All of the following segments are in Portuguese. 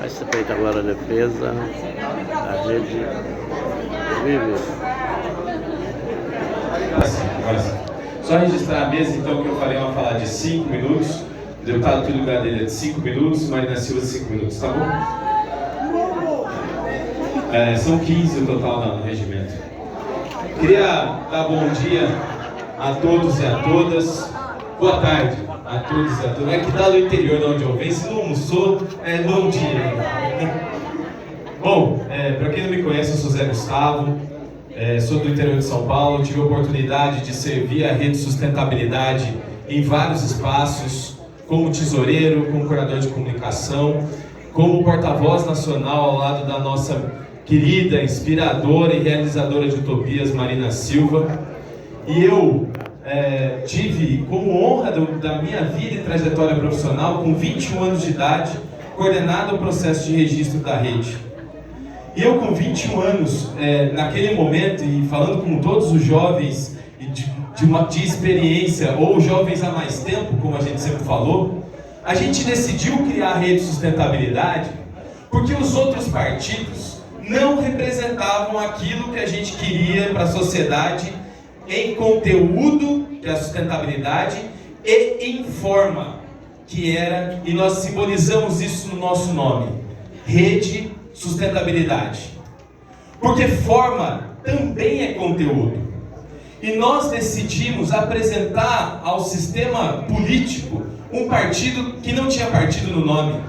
Vai ser feita agora a defesa da rede Vive. Agora sim. Só registrar a mesa, então, que eu falei uma fala de 5 minutos. O deputado Túlio Gadelha de 5 minutos, Marina Silva de 5 minutos, tá bom? São 15 o total no regimento. Queria dar bom dia a todos e a todas. Boa tarde a todos e a todas. É que dá do interior de onde eu venho, se não almoçou, bom dia. Bom, para quem não me conhece, eu sou Zé Gustavo, sou do interior de São Paulo, tive a oportunidade de servir a rede sustentabilidade em vários espaços, como tesoureiro, como coordenador de comunicação, como porta-voz nacional ao lado da nossa querida, inspiradora e realizadora de utopias, Marina Silva. E eu tive como honra da minha vida e trajetória profissional, com 21 anos de idade, coordenado o processo de registro da rede. E eu com 21 anos, naquele momento, e falando com todos os jovens de experiência, ou jovens há mais tempo, como a gente sempre falou, a gente decidiu criar a rede sustentabilidade porque os outros partidos não representavam aquilo que a gente queria para a sociedade em conteúdo, que é a sustentabilidade, e em forma, que era, e nós simbolizamos isso no nosso nome, Rede Sustentabilidade. Porque forma também é conteúdo. E nós decidimos apresentar ao sistema político um partido que não tinha partido no nome.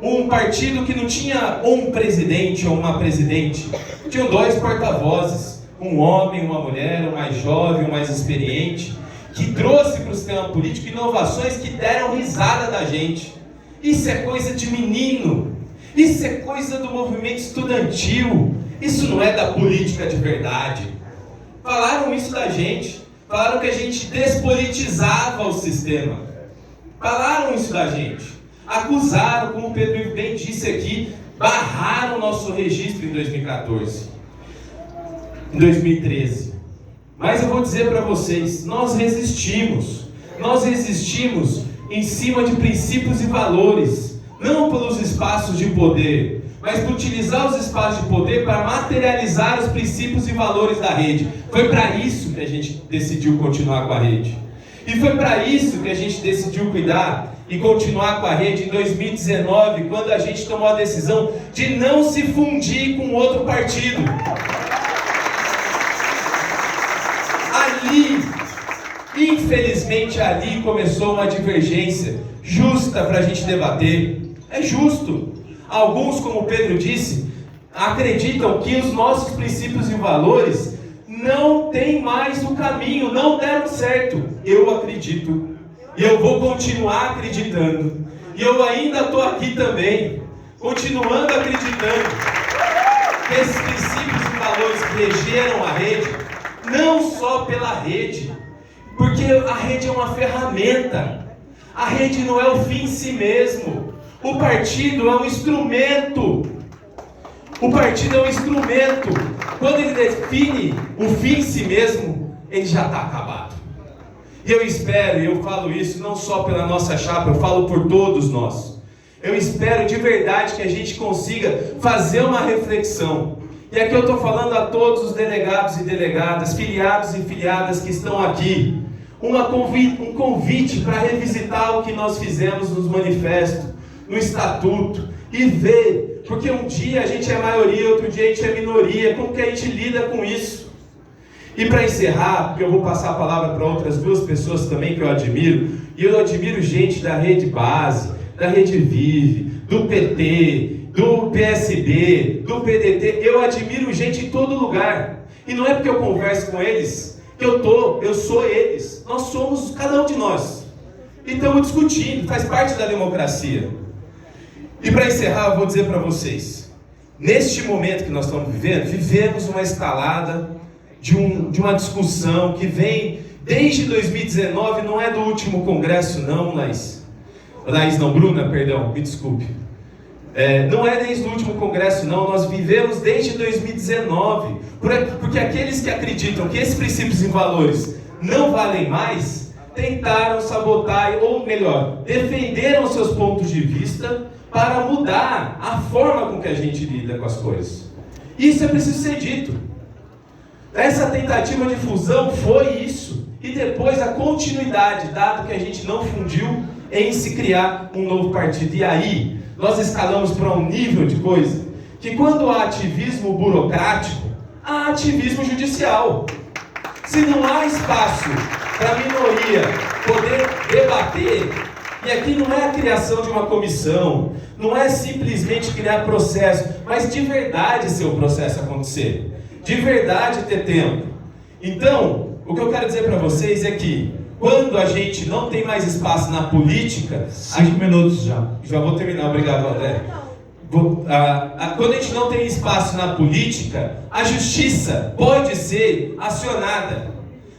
Um partido que não tinha um presidente ou uma presidente. Tinham 2 porta-vozes, um homem, uma mulher, um mais jovem, um mais experiente, que trouxe para o sistema político inovações que deram risada da gente. Isso é coisa de menino. Isso é coisa do movimento estudantil. Isso não é da política de verdade. Falaram isso da gente. Falaram que a gente despolitizava o sistema. Falaram isso da gente. Acusaram, como o Pedro bem disse aqui, barraram o nosso registro em 2014. Em 2013. Mas eu vou dizer para vocês, nós resistimos. Nós resistimos em cima de princípios e valores. Não pelos espaços de poder, mas por utilizar os espaços de poder para materializar os princípios e valores da rede. Foi para isso que a gente decidiu continuar com a rede. E foi para isso que a gente decidiu cuidar e continuar com a rede em 2019, quando a gente tomou a decisão de não se fundir com outro partido. Ali, infelizmente ali começou uma divergência justa para a gente debater. É justo. Alguns, como o Pedro disse, acreditam que os nossos princípios e valores não têm mais o caminho, não deram certo. Eu acredito. E eu vou continuar acreditando. E eu ainda estou aqui também, continuando acreditando que esses princípios e valores que regeram a rede, não só pela rede, porque a rede é uma ferramenta. A rede não é o fim em si mesmo. O partido é um instrumento. O partido é um instrumento. Quando ele define o fim em si mesmo, ele já está acabado. E eu espero, e eu falo isso não só pela nossa chapa, eu falo por todos nós. Eu espero de verdade que a gente consiga fazer uma reflexão. E aqui eu estou falando a todos os delegados e delegadas, filiados e filiadas que estão aqui. Um convite para revisitar o que nós fizemos nos manifestos, no estatuto, e ver, porque um dia a gente é maioria, outro dia a gente é minoria, como que a gente lida com isso? E para encerrar, porque eu vou passar a palavra para outras 2 pessoas também que eu admiro, e eu admiro gente da Rede Base, da Rede Vive, do PT, do PSB, do PDT, eu admiro gente em todo lugar, e não é porque eu converso com eles, que eu sou eles, nós somos cada um de nós, e estamos discutindo, faz parte da democracia. E para encerrar, eu vou dizer para vocês, neste momento que nós estamos vivendo, vivemos uma escalada de uma discussão que vem desde 2019, não é do último congresso não, Bruna, perdão, me desculpe. Não é desde o último congresso não, nós vivemos desde 2019, porque aqueles que acreditam que esses princípios e valores não valem mais, tentaram sabotar, ou melhor, defenderam seus pontos de vista para mudar a forma com que a gente lida com as coisas. Isso é preciso ser dito. Essa tentativa de fusão foi isso. E depois a continuidade, dado que a gente não fundiu em se criar um novo partido. E aí, nós escalamos para um nível de coisa que quando há ativismo burocrático, há ativismo judicial. Se não há espaço para a minoria poder debater, e aqui não é a criação de uma comissão, não é simplesmente criar processo, mas de verdade ser o processo acontecer, de verdade ter tempo. Então, o que eu quero dizer para vocês é que quando a gente não tem mais espaço na política... 5 minutos já. Já vou terminar, obrigado, André. Quando a gente não tem espaço na política, a justiça pode ser acionada.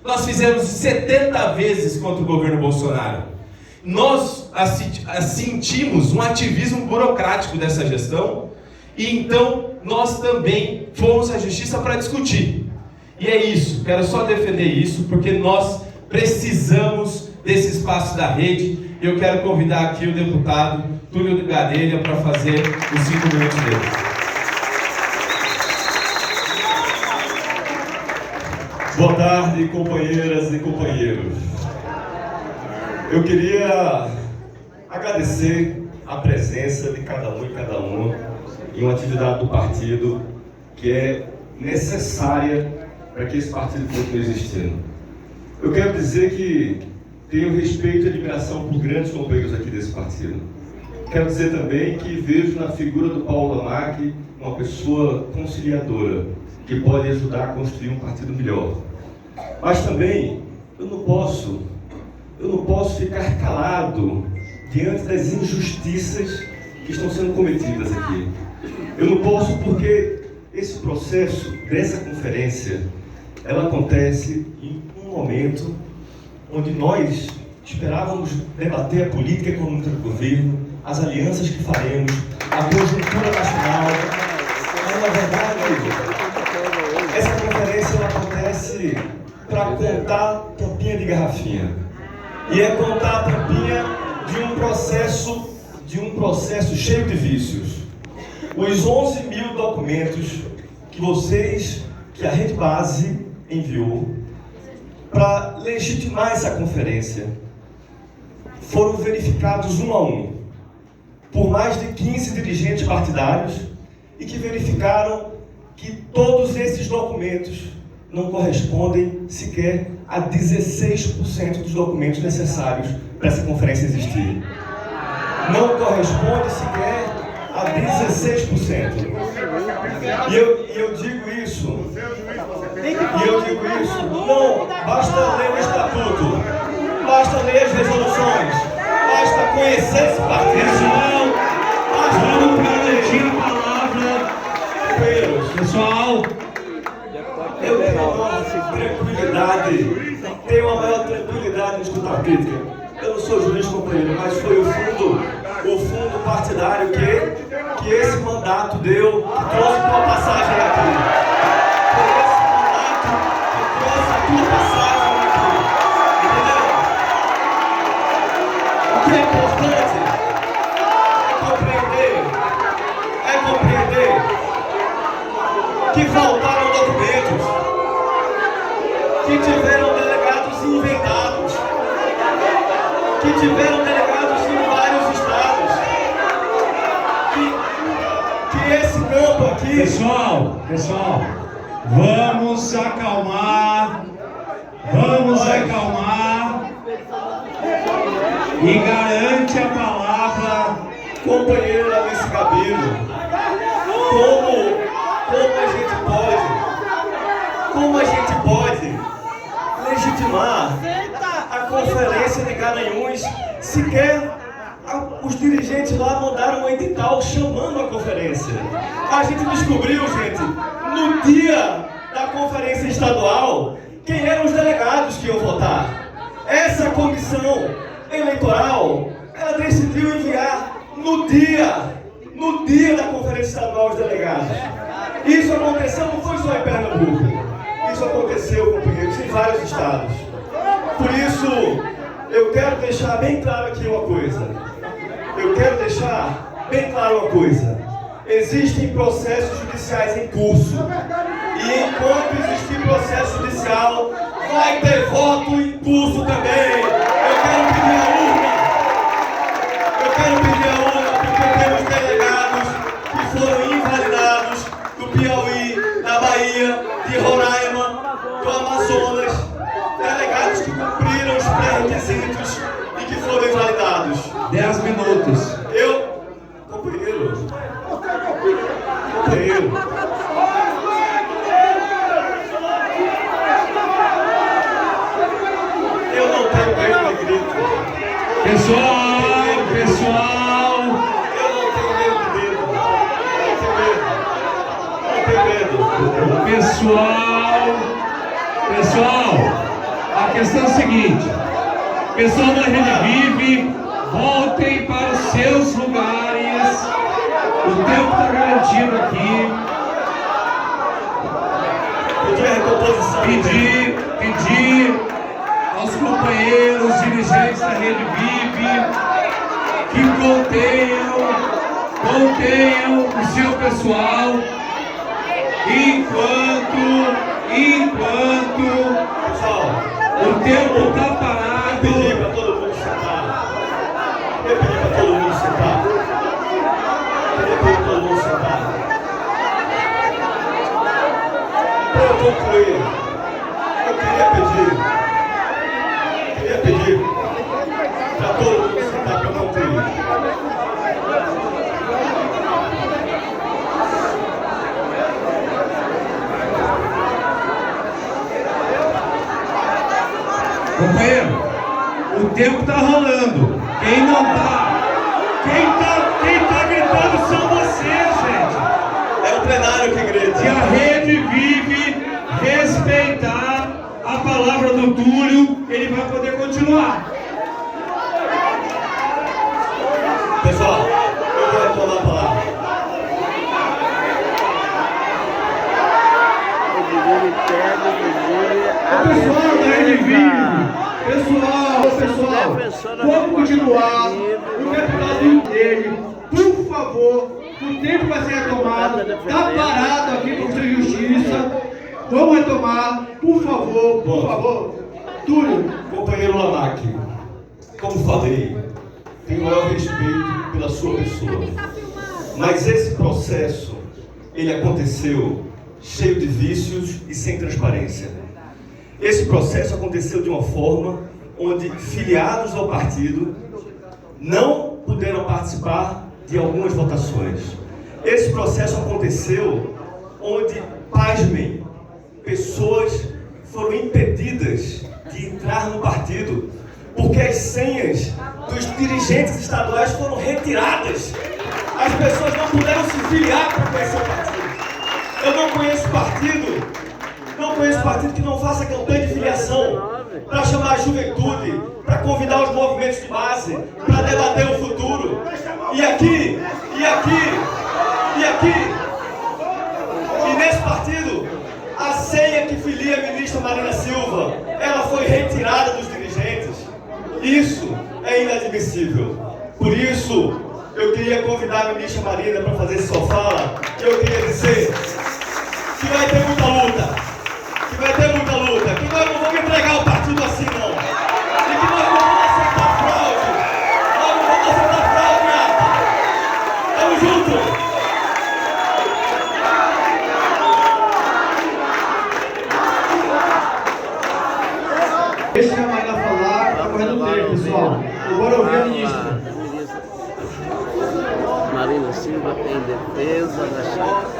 Nós fizemos 70 vezes contra o governo Bolsonaro. Nós sentimos um ativismo burocrático dessa gestão, e então nós também fomos à justiça para discutir. E é isso, quero só defender isso, porque nós precisamos desse espaço da rede. Eu quero convidar aqui o deputado Túlio Gadelha para fazer os 5 minutos dele. Boa tarde, companheiras e companheiros. Eu queria agradecer a presença de cada um e cada uma em uma atividade do partido que é necessária para que esse partido continue existindo. Eu quero dizer que tenho respeito e admiração por grandes companheiros aqui desse partido. Quero dizer também que vejo na figura do Paulo Lamac uma pessoa conciliadora, que pode ajudar a construir um partido melhor. Mas também eu não posso ficar calado diante das injustiças que estão sendo cometidas aqui. Eu não posso, porque esse processo dessa conferência, ela acontece em um momento onde nós esperávamos debater a política econômica do governo, as alianças que faremos, a conjuntura nacional. Mas, na verdade, essa conferência ela acontece para contar tampinha de garrafinha. E é contar a tampinha de um processo cheio de vícios. Os 11 mil documentos que a Rede Base enviou para legitimar essa conferência foram verificados um a um por mais de 15 dirigentes partidários e que verificaram que todos esses documentos não correspondem sequer a 16% dos documentos necessários para essa conferência existir. Não corresponde sequer a 16%. E eu digo isso, não basta ler o estatuto, basta ler as resoluções, basta conhecer esse partido. Vamos garantir a palavra. Pessoal, Eu tenho uma maior tranquilidade em escutar a crítica. Eu não sou juiz, companheiro, mas foi o fundo partidário que esse mandato deu, que trouxe a tua passagem aqui. Foi esse mandato que trouxe a tua passagem aqui. Entendeu? O que é importante é compreender que faltaram documentos, que tiveram delegados inventados, que tiveram delegados em vários estados, que esse campo aqui... Pessoal, vamos acalmar e garante a palavra. Companheira Alice Gabino, como a gente pode legitimar a conferência de Garanhuns, sequer os dirigentes lá mandaram um edital chamando a conferência. A gente descobriu, gente, no dia da conferência estadual, quem eram os delegados que iam votar. Essa comissão eleitoral, ela decidiu enviar no dia da conferência estadual os delegados. Isso aconteceu, não foi só em Pernambuco. Isso aconteceu, companheiros, em vários estados. Por isso, eu quero deixar bem claro aqui uma coisa. Eu quero deixar bem claro uma coisa. Existem processos judiciais em curso. E enquanto existir processo judicial, vai ter voto em curso também. Eu quero pedir a urna. Eu quero pedir a urna porque temos delegados que foram invalidados do Piauí, da Bahia, de Roraima, do Amazonas. Delegados que cumpriram os pré-requisitos e que foram invalidados. 10 minutos. Companheiro. Eu não tenho medo de grito. Pessoal. Eu não tenho medo de grito. Não tenho medo. Pessoal, a questão é a seguinte. Pessoal da Rede Vive, voltem para os seus lugares. O tempo está garantido aqui. Pedir a recomposição. Pedir aos companheiros dirigentes da Rede Vive que contenham o seu pessoal enquanto Pessoal, o tempo está parado. eu pedi para todo mundo sentar. Eu pedi para todo mundo sentar. Para eu concluir, eu queria pedir para todo mundo sentar para concluir. Companheiro, o tempo está rolando. Quem tá gritando são vocês, gente. É o plenário que grita. Se a Rede Vive respeitar a palavra do Túlio, ele vai poder continuar. Pessoal, eu vou retomar a palavra. O pessoal da Rede Vive, pessoal, vamos continuar. O deputado dele, por favor, o tempo vai ser retomado. Está parado aqui com a Justiça. Vamos retomar, por favor. Túlio. Companheiro Lamac, como falei, tenho o maior respeito pela sua pessoa. Mas esse processo, ele aconteceu cheio de vícios e sem transparência. Esse processo aconteceu de uma forma onde filiados ao partido não puderam participar de algumas votações. Esse processo aconteceu onde, pasmem, pessoas foram impedidas de entrar no partido porque as senhas dos dirigentes estaduais foram retiradas. As pessoas não puderam se filiar para conhecer o partido. Eu não conheço partido que não faça campanha de filiação para chamar a juventude, para convidar os movimentos de base, para debater o futuro. E nesse partido, a senha que filia a ministra Marina Silva, ela foi retirada dos dirigentes. Isso é inadmissível. Por isso, eu queria convidar a ministra Marina para fazer sua fala. Eu queria dizer que vai ter muita luta. Que nós não vamos entregar o partido assim, não. E que nós não vamos aceitar fraude. Nós não vamos aceitar fraude, Nata. Tamo junto. Deixa a Marina falar, tá correndo o tempo, pessoal. Agora ouvir a ministra. Marina Silva tem defesa da chave.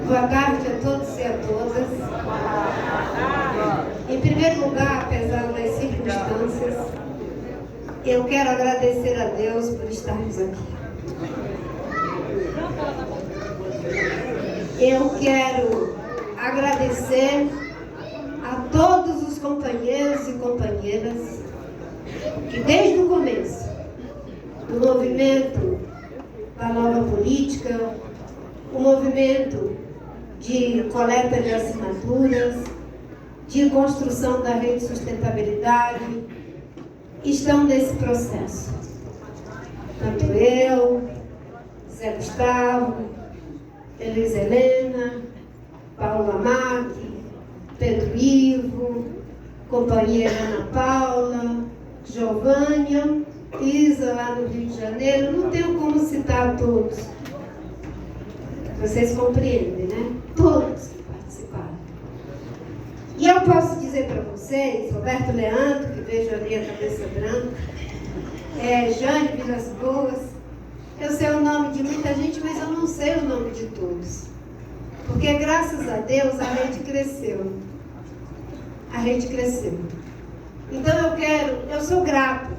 Boa tarde a todos e a todas. Em primeiro lugar, apesar das circunstâncias, eu quero agradecer a Deus por estarmos aqui. Eu quero agradecer a todos os companheiros e companheiras que desde o começo do movimento da nova política, o movimento de coleta de assinaturas, de construção da rede de sustentabilidade estão nesse processo. Tanto eu, Zé Gustavo, Elis Helena, Paula Mac, Pedro Ivo, companheira Ana Paula, Giovânia, Isa lá no Rio de Janeiro. Não tenho como citar todos. Vocês compreendem, né? Todos que participaram. E eu posso dizer para vocês, Roberto Leandro, que vejo ali a cabeça branca, Jane Vilas Boas, eu sei o nome de muita gente, mas eu não sei o nome de todos. Porque, graças a Deus, a rede cresceu. A rede cresceu. Então eu sou grata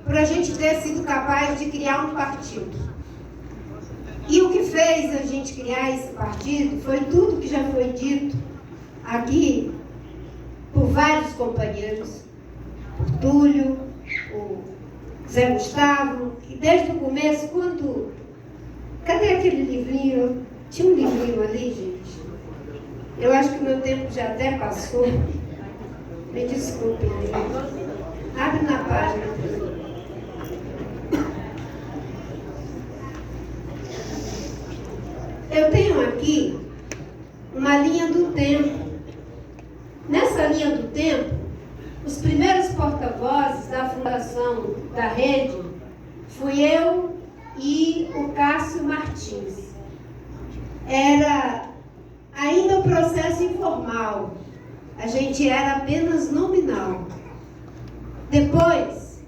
por a gente ter sido capaz de criar um partido. E o que fez a gente criar esse partido foi tudo que já foi dito aqui por vários companheiros, por Túlio, por Zé Gustavo, que desde o começo, quando... Cadê aquele livrinho? Tinha um livrinho ali, gente. Eu acho que o meu tempo já até passou. Me desculpem aí. Abre na página. Eu tenho aqui uma linha do tempo. Nessa linha do tempo, os primeiros porta-vozes da fundação da rede fui eu e o Cássio Martins. Era ainda o processo informal. A gente era apenas nominal. Depois,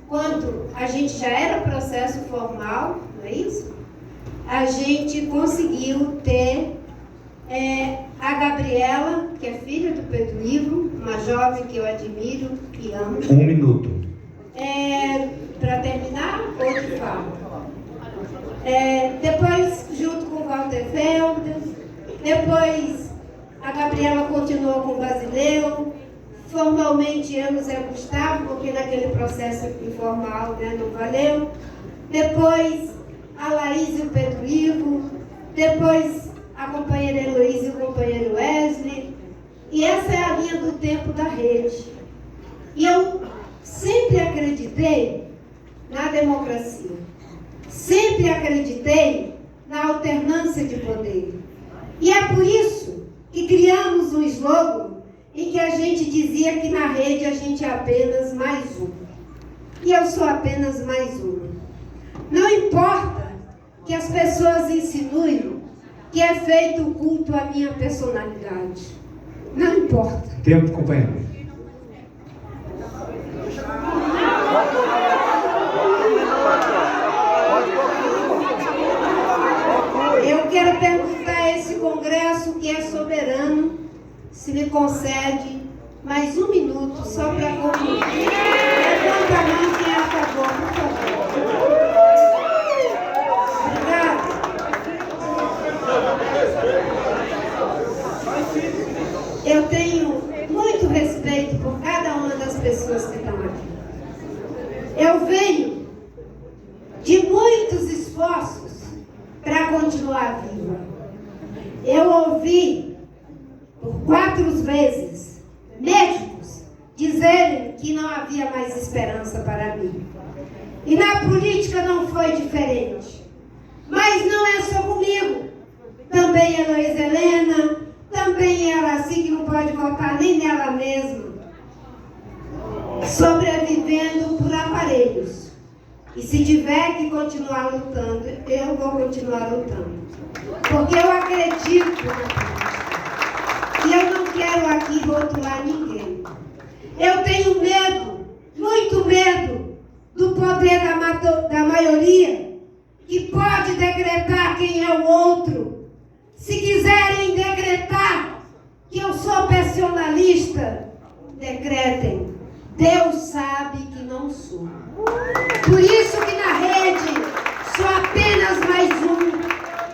quando a gente já era processo formal, não é isso? A gente conseguiu ter a Gabriela, que é filha do Pedro Ivo, uma jovem que eu admiro e amo. 1 minuto. Para terminar, outro fala. Depois, junto com o Walter Felder, depois a Gabriela continuou com o Basileu, formalmente eu e o Zé Gustavo, porque naquele processo informal, né, não valeu. Depois a Laís e o Pedro Ivo, depois a companheira Heloísa e o companheiro Wesley. E essa é a linha do tempo da rede. E eu sempre acreditei na democracia. Sempre acreditei na alternância de poder. E é por isso que criamos um slogan em que a gente dizia que na rede a gente é apenas mais um. E eu sou apenas mais uma. Não importa que as pessoas insinuem que é feito o culto à minha personalidade. Não importa. Tempo, companheiro. Eu quero perguntar a esse congresso que é soberano se me concede mais 1 minuto só para concluir. Levanta a mão quem é a favor, por favor. Obrigada. Eu tenho muito respeito por cada uma das pessoas que estão aqui. Eu venho de muitos esforços para continuar viva. Eu ouvi por 4 vezes médicos dizerem que não havia mais esperança para mim. E na política não foi diferente. Mas não é só comigo. Também Heloísa Helena, também ela assim que não pode votar nem nela mesma. Sobrevivendo por aparelhos. E se tiver que continuar lutando, eu vou continuar lutando. Porque eu acredito na política. E eu não quero aqui rotular ninguém. Eu tenho medo, muito medo, do poder da maioria, que pode decretar quem é o outro. Se quiserem decretar que eu sou personalista, decretem. Deus sabe que não sou. Por isso que na rede sou apenas mais um.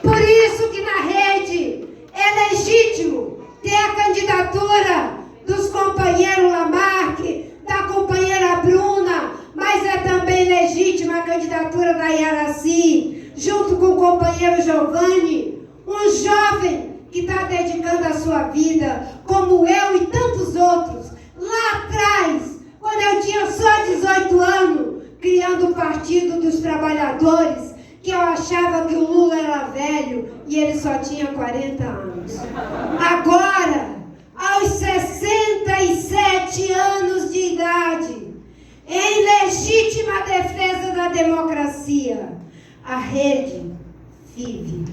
Por isso que na rede é legítimo ter a candidatura dos companheiros Lamarck, da companheira Bruna, mas é também legítima a candidatura da Yaraci, junto com o companheiro Giovanni, um jovem que está dedicando a sua vida como eu e tantos outros, lá atrás, quando eu tinha só 18 anos, criando o Partido dos Trabalhadores, que eu achava que o Lula era velho e ele só tinha 40 anos. Agora, aos 67 anos de idade, em legítima defesa da democracia, a rede vive.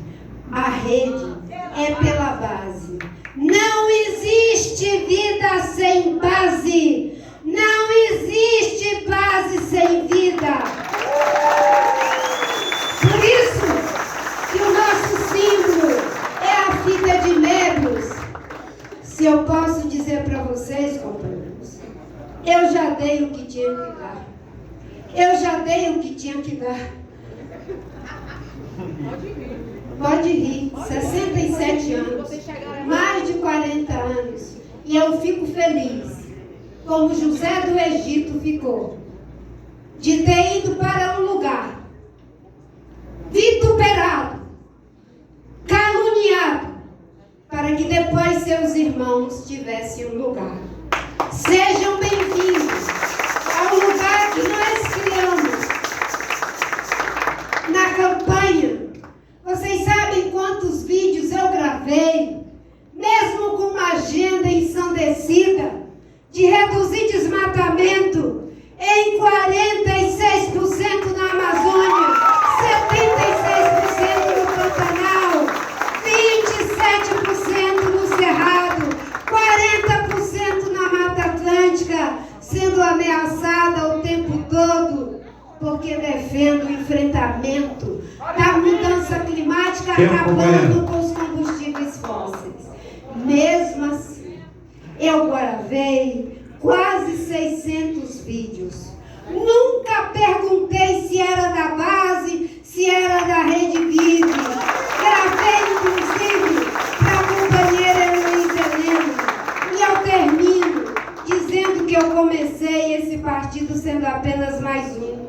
A rede é pela base. Não existe vida sem base. Não existe base sem vida. Por isso que o nosso símbolo é a fita de membros. Se eu posso dizer para vocês, companheiros, eu já dei o que tinha que dar. Eu já dei o que tinha que dar. Pode rir, 67 anos, mais de 40 anos, e eu fico feliz, como José do Egito ficou, de ter ido para um lugar vituperado, caluniado, para que depois seus irmãos tivessem um lugar. Sejam bem-vindos ao lugar que nós criamos na campanha. Vocês sabem quantos vídeos eu gravei, mesmo com uma agenda ensandecida, de reduzir desmatamento em 46% na Amazônia, 76% no Pantanal, 27% no Cerrado, 40% na Mata Atlântica, sendo ameaçada o tempo todo, porque defendo o enfrentamento da mudança climática, acabando com os combustíveis fósseis. Mesmo assim, eu gravei quase 600 vídeos. Nunca perguntei se era da base, se era da Rede Vive. Gravei, inclusive, para a companheira Heloísa Helena. E eu termino dizendo que eu comecei esse partido sendo apenas mais um.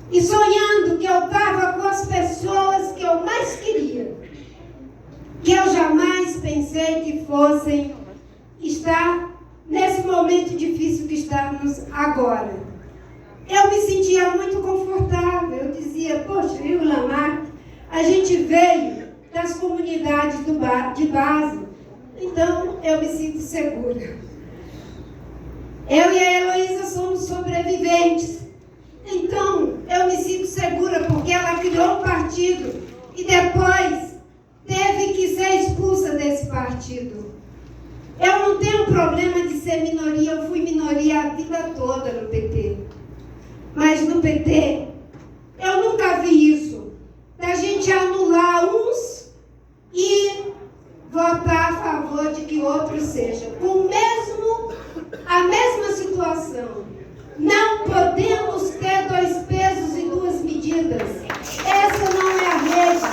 E sonhando que eu estava com as pessoas que eu mais queria. Que eu jamais pensei que fossem estar nesse momento difícil que estamos agora. Eu me sentia muito confortável. Eu dizia, poxa, Rio Lamarck, a gente veio das comunidades de base. Então, eu me sinto segura. Eu e a Heloísa somos sobreviventes. Então, eu me sinto segura porque ela criou um partido e depois teve que ser expulsa desse partido. Eu não tenho problema de ser minoria, eu fui minoria a vida toda no PT. Mas no PT, eu nunca vi isso, da gente anular uns e votar a favor de que outros sejam. A mesma situação. Não podemos ter 2 pesos e 2 medidas. Essa não é a rede.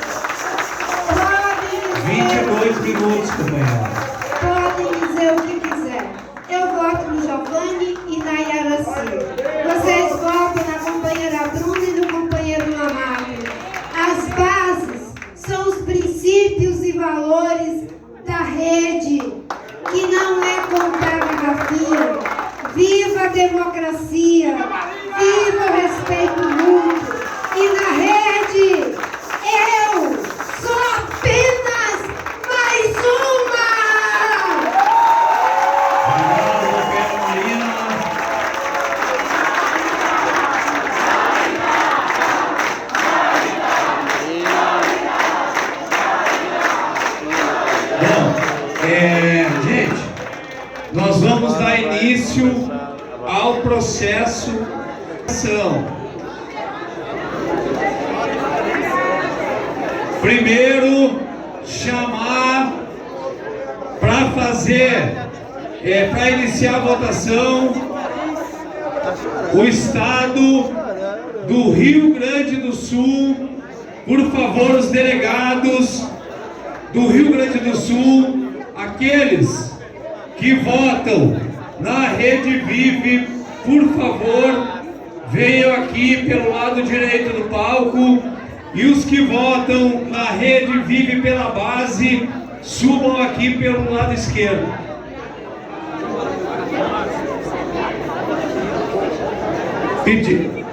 Podem dizer, 22 minutos, companheira. Podem dizer o que quiser. Eu voto no Giovanni e na Yaraci. Vocês votam na companheira Bruna e no companheiro Lamarck. As bases são os princípios e valores da rede, que não é comprar garrafinha. Viva a democracia, viva o respeito mútuo. E na rede, eu sou apenas mais uma! Gente, nós vamos dar início ao processo de ação. Primeiro, chamar para para iniciar a votação, o Estado do Rio Grande do Sul. Por favor, os delegados do Rio Grande do Sul, aqueles que votam na Rede Vive, por favor, venham aqui pelo lado direito do palco, e os que votam na Rede Vive pela base, subam aqui pelo lado esquerdo. pedir